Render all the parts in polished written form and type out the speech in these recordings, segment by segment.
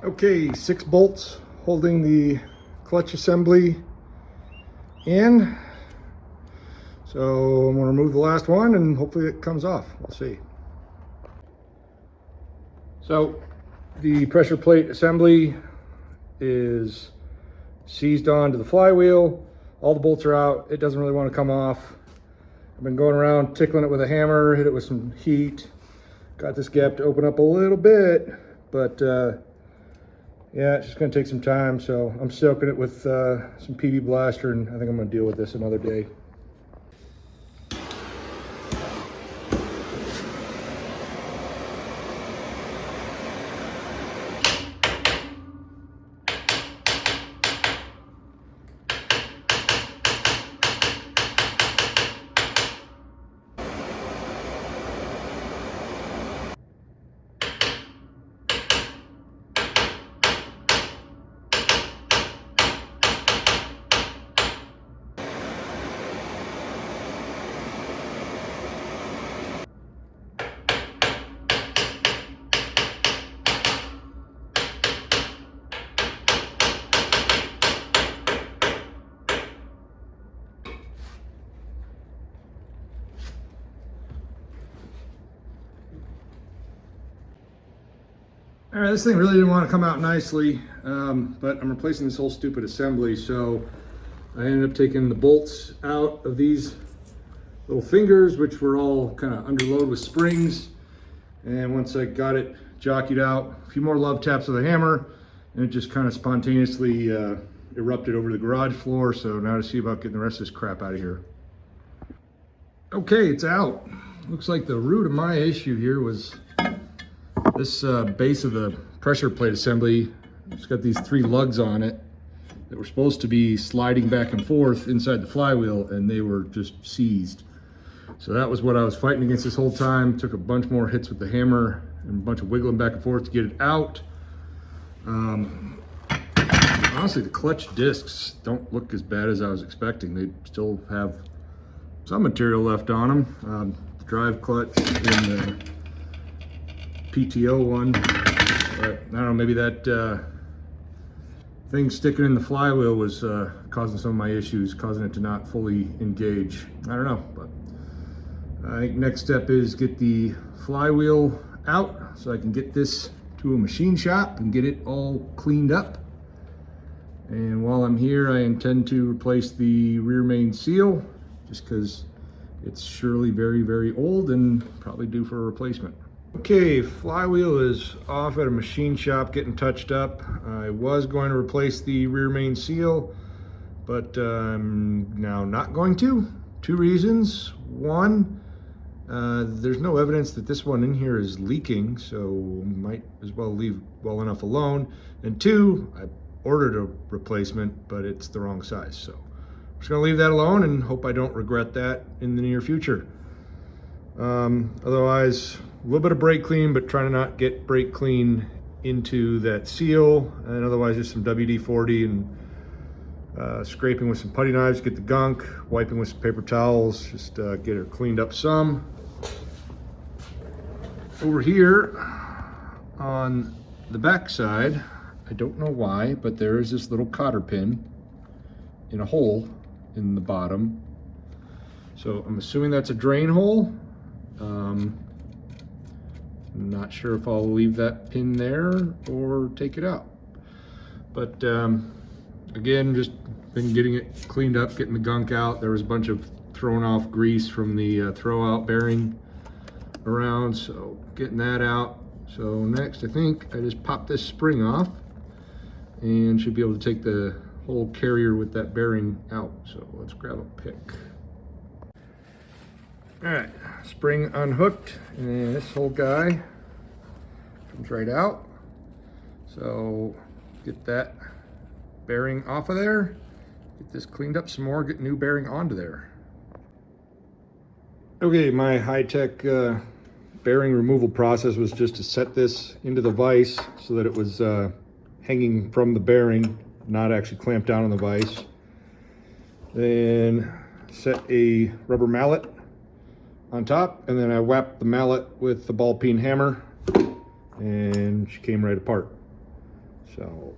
Okay, 6 bolts holding the clutch assembly in. So I'm going to remove the last one and hopefully it comes off. We'll see. So the pressure plate assembly is seized onto the flywheel. All the bolts are out. It doesn't really want to come off. I've been going around tickling it with a hammer, hit it with some heat. Got this gap to open up a little bit, but yeah, it's just gonna take some time. So I'm soaking it with some PB Blaster, and I think I'm gonna deal with this another day. All right, this thing really didn't want to come out nicely, but I'm replacing this whole stupid assembly. So I ended up taking the bolts out of these little fingers, which were all kind of underloaded with springs. And once I got it jockeyed out, a few more love taps with a hammer, and it just kind of spontaneously erupted over the garage floor. So now to see about getting the rest of this crap out of here. Okay, it's out. Looks like the root of my issue here was this base of the pressure plate assembly. It's got these 3 lugs on it that were supposed to be sliding back and forth inside the flywheel, and they were just seized. So that was what I was fighting against this whole time. Took a bunch more hits with the hammer and a bunch of wiggling back and forth to get it out. Honestly, the clutch discs don't look as bad as I was expecting. They still have some material left on them. The drive clutch and the PTO one, but I don't know, maybe that thing sticking in the flywheel was causing some of my issues, causing it to not fully engage. I don't know, but I think next step is get the flywheel out so I can get this to a machine shop and get it all cleaned up. And while I'm here, I intend to replace the rear main seal, just because it's surely very, very old and probably due for a replacement. Okay, flywheel is off at a machine shop getting touched up. I was going to replace the rear main seal, but I'm now not going to. 2 reasons. One, there's no evidence that this one in here is leaking, so might as well leave well enough alone. And 2, I ordered a replacement, but it's the wrong size. So I'm just gonna leave that alone and hope I don't regret that in the near future. Otherwise, a little bit of brake clean, but trying to not get brake clean into that seal, and otherwise just some WD-40 and scraping with some putty knives, get the gunk, wiping with some paper towels, just get her cleaned up some. Over here on the back side, I don't know why, but there is this little cotter pin in a hole in the bottom. So I'm assuming that's a drain hole. I'm not sure if I'll leave that pin there or take it out. But again, just been getting it cleaned up, getting the gunk out. There was a bunch of thrown off grease from the throw out bearing around, so getting that out. So next, I think I just pop this spring off and should be able to take the whole carrier with that bearing out. So let's grab a pick. All right, spring unhooked, and this whole guy comes right out. So get that bearing off of there, get this cleaned up some more, get new bearing onto there. Okay, my high-tech bearing removal process was just to set this into the vise so that it was hanging from the bearing, not actually clamped down on the vise. Then set a rubber mallet on top, and then I whapped the mallet with the ball peen hammer, and she came right apart. So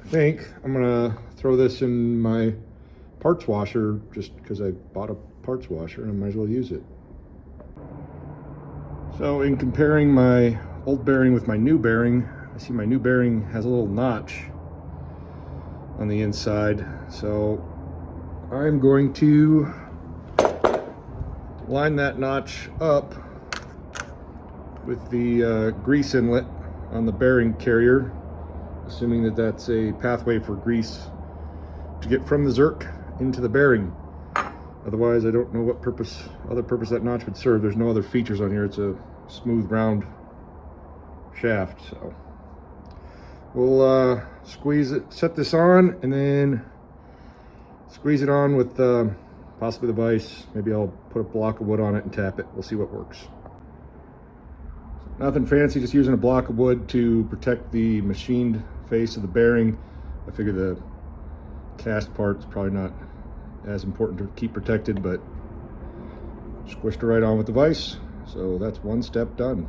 I think I'm gonna throw this in my parts washer just because I bought a parts washer and I might as well use it. So in comparing my old bearing with my new bearing, I see my new bearing has a little notch on the inside. So I'm going to line that notch up with the grease inlet on the bearing carrier, assuming that that's a pathway for grease to get from the Zerk into the bearing. Otherwise, I don't know what other purpose that notch would serve. There's no other features on here. It's a smooth round shaft. So we'll squeeze it, set this on, and then squeeze it on with possibly the vise. Maybe I'll put a block of wood on it and tap it. We'll see what works. Nothing fancy, just using a block of wood to protect the machined face of the bearing. I figure the cast part's probably not as important to keep protected, but squished it right on with the vise. So that's one step done.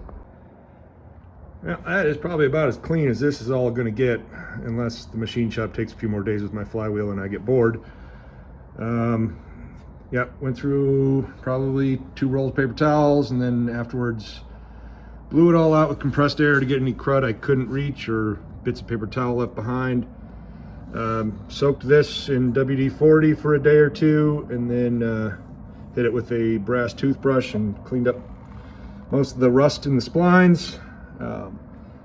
Now that is probably about as clean as this is all going to get, unless the machine shop takes a few more days with my flywheel and I get bored. Yeah, went through probably 2 rolls of paper towels, and then afterwards blew it all out with compressed air to get any crud I couldn't reach or bits of paper towel left behind. Soaked this in WD-40 for a day or two, and then hit it with a brass toothbrush and cleaned up most of the rust in the splines.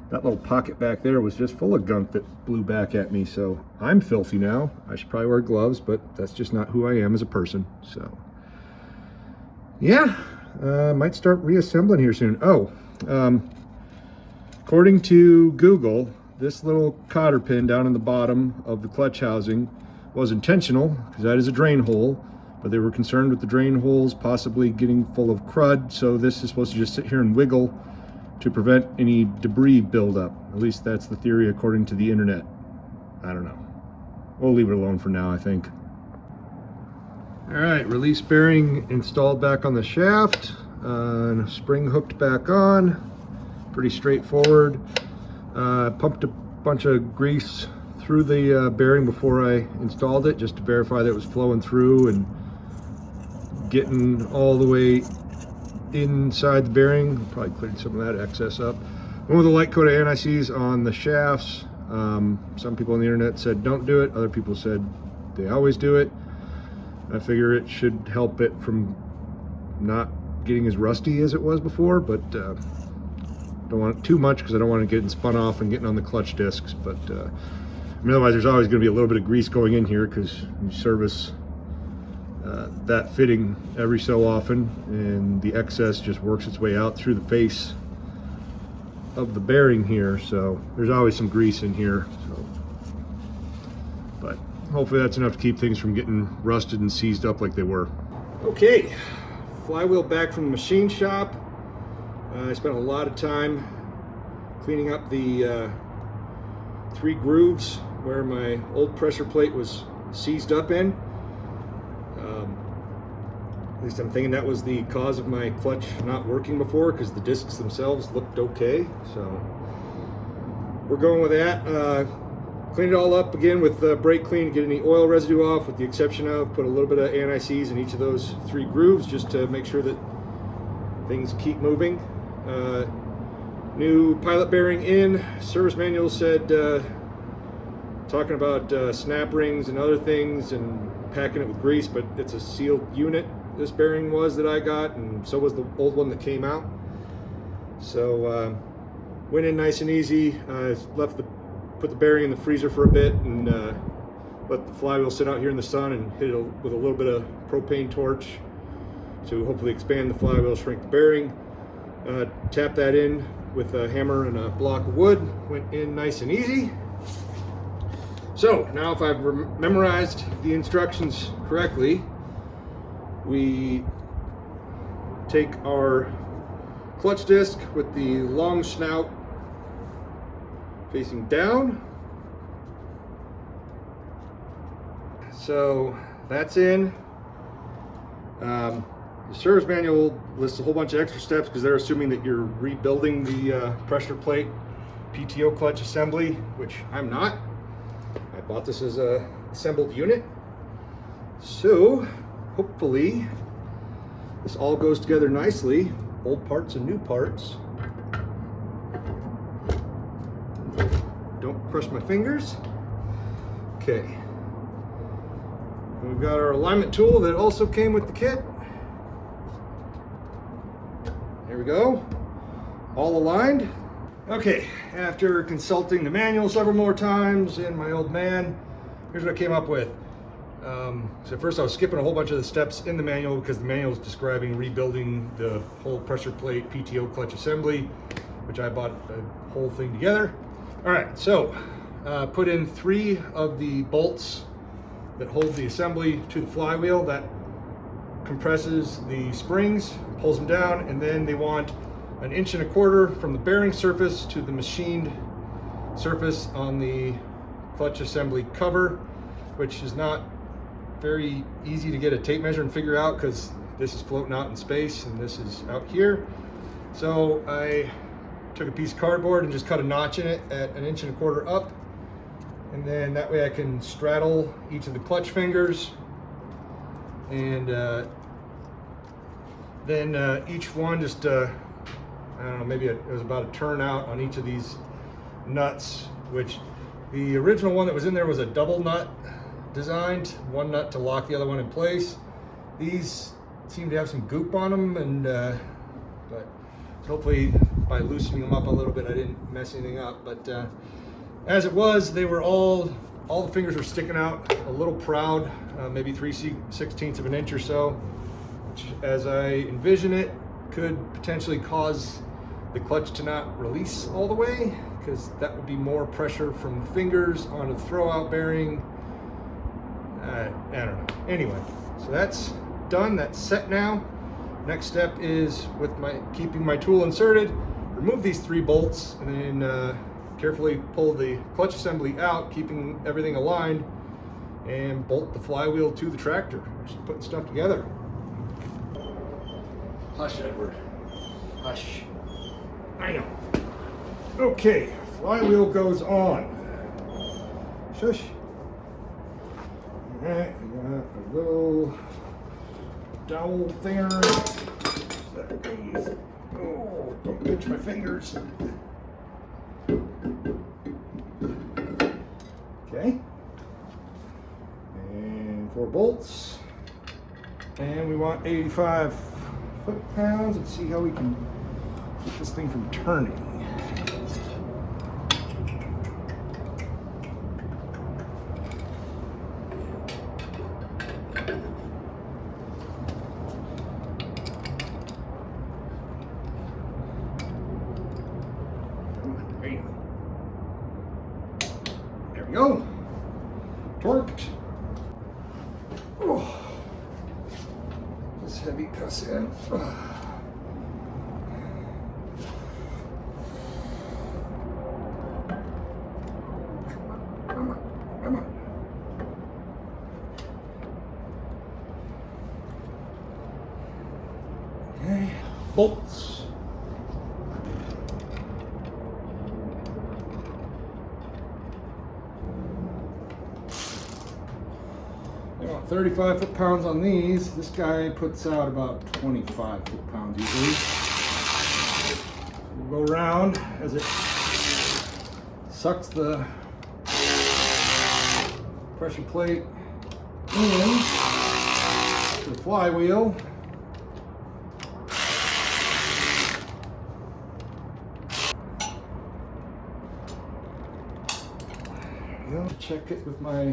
That little pocket back there was just full of gunk that blew back at me, so I'm filthy now. I should probably wear gloves, but that's just not who I am as a person. So yeah, might start reassembling here soon. According to Google, this little cotter pin down in the bottom of the clutch housing was intentional, because that is a drain hole, but they were concerned with the drain holes possibly getting full of crud, so this is supposed to just sit here and wiggle to prevent any debris buildup. At least that's the theory according to the internet. I don't know. We'll leave it alone for now, I think. All right, release bearing installed back on the shaft, and spring hooked back on. Pretty straightforward. Pumped a bunch of grease through the bearing before I installed it, just to verify that it was flowing through and getting all the way inside the bearing. Probably cleared some of that excess up. Went with a light coat of anti-seize on the shafts. Some people on the internet said don't do it. Other people said they always do it. I figure it should help it from not getting as rusty as it was before, but don't want it too much because I don't want it getting spun off and getting on the clutch discs. But I mean, otherwise there's always going to be a little bit of grease going in here because you service that fitting every so often, and the excess just works its way out through the face of the bearing here, so there's always some grease in here. So, but hopefully that's enough to keep things from getting rusted and seized up like they were. Okay, flywheel back from the machine shop. I spent a lot of time cleaning up the 3 grooves where my old pressure plate was seized up in. At least I'm thinking that was the cause of my clutch not working before, because the discs themselves looked okay. So we're going with that. Clean it all up again with brake clean, get any oil residue off, with the exception of put a little bit of anti-seize in each of those 3 grooves just to make sure that things keep moving. New pilot bearing in. Service manual said talking about snap rings and other things and packing it with grease, but it's a sealed unit, this bearing was, that I got, and so was the old one that came out. So went in nice and easy. I put the bearing in the freezer for a bit and let the flywheel sit out here in the sun, and hit it with a little bit of propane torch to hopefully expand the flywheel, shrink the bearing. Tap that in with a hammer and a block of wood. Went in nice and easy. So now, if I've memorized the instructions correctly, we take our clutch disc with the long snout facing down. So that's in. The service manual lists a whole bunch of extra steps because they're assuming that you're rebuilding the pressure plate PTO clutch assembly, which I'm not. I bought this as a assembled unit. So hopefully this all goes together nicely, old parts and new parts. Don't crush my fingers. Okay. We've got our alignment tool that also came with the kit. There we go. All aligned. Okay, after consulting the manual several more times and my old man, here's what I came up with. So first I was skipping a whole bunch of the steps in the manual because the manual is describing rebuilding the whole pressure plate PTO clutch assembly, which I bought the whole thing together. All right, so put in 3 of the bolts that hold the assembly to the flywheel. That compresses the springs, pulls them down, and then they want 1.25 inches from the bearing surface to the machined surface on the clutch assembly cover, which is not very easy to get a tape measure and figure out because this is floating out in space and this is out here. So I took a piece of cardboard and just cut a notch in it at 1.25 inches up, and then that way I can straddle each of the clutch fingers, and then each one just I don't know, maybe it was about a turn out on each of these nuts, which the original one that was in there was a double nut designed, one nut to lock the other one in place. These seem to have some goop on them, and but hopefully by loosening them up a little bit I didn't mess anything up. But as it was, they were all the fingers were sticking out a little proud, maybe 3/16 of an inch or so, which, as I envision it, could potentially cause the clutch to not release all the way, because that would be more pressure from the fingers onto the throwout bearing. I don't know. Anyway, so that's done. That's set now. Next step is, with keeping my tool inserted, remove these 3 bolts and then carefully pull the clutch assembly out, keeping everything aligned, and bolt the flywheel to the tractor. Just putting stuff together. Hush, Edward. Hush. I know. Okay, flywheel goes on. Shush. Alright, we got a little dowel thinger. Oh, don't pinch my fingers. Okay. And 4 bolts. And we want 85 foot-pounds. Let's see how we can keep this thing from turning. There we go. Torqued. Oh. This heavy cuss in. Come on. Okay. Bolts. 35 foot-pounds on these. This guy puts out about 25 foot-pounds usually. We'll go around as it sucks the pressure plate in to the flywheel. There we go. Check it with my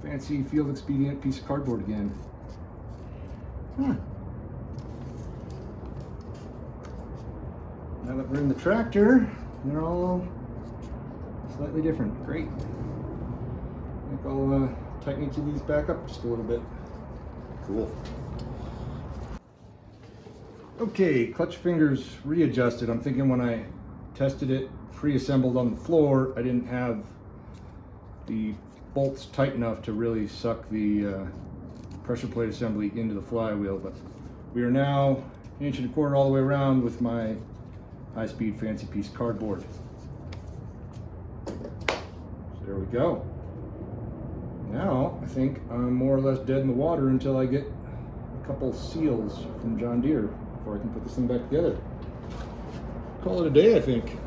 fancy field expedient piece of cardboard again. Huh. Now that we're in the tractor, they're all slightly different. Great. I think I'll tighten each of these back up just a little bit. Cool. Okay, clutch fingers readjusted. I'm thinking when I tested it pre-assembled on the floor, I didn't have the bolts tight enough to really suck the pressure plate assembly into the flywheel, but we are now 1.25 inches all the way around with my high-speed fancy piece cardboard. There we go. Now I think I'm more or less dead in the water until I get a couple seals from John Deere before I can put this thing back together. Call it a day, I think.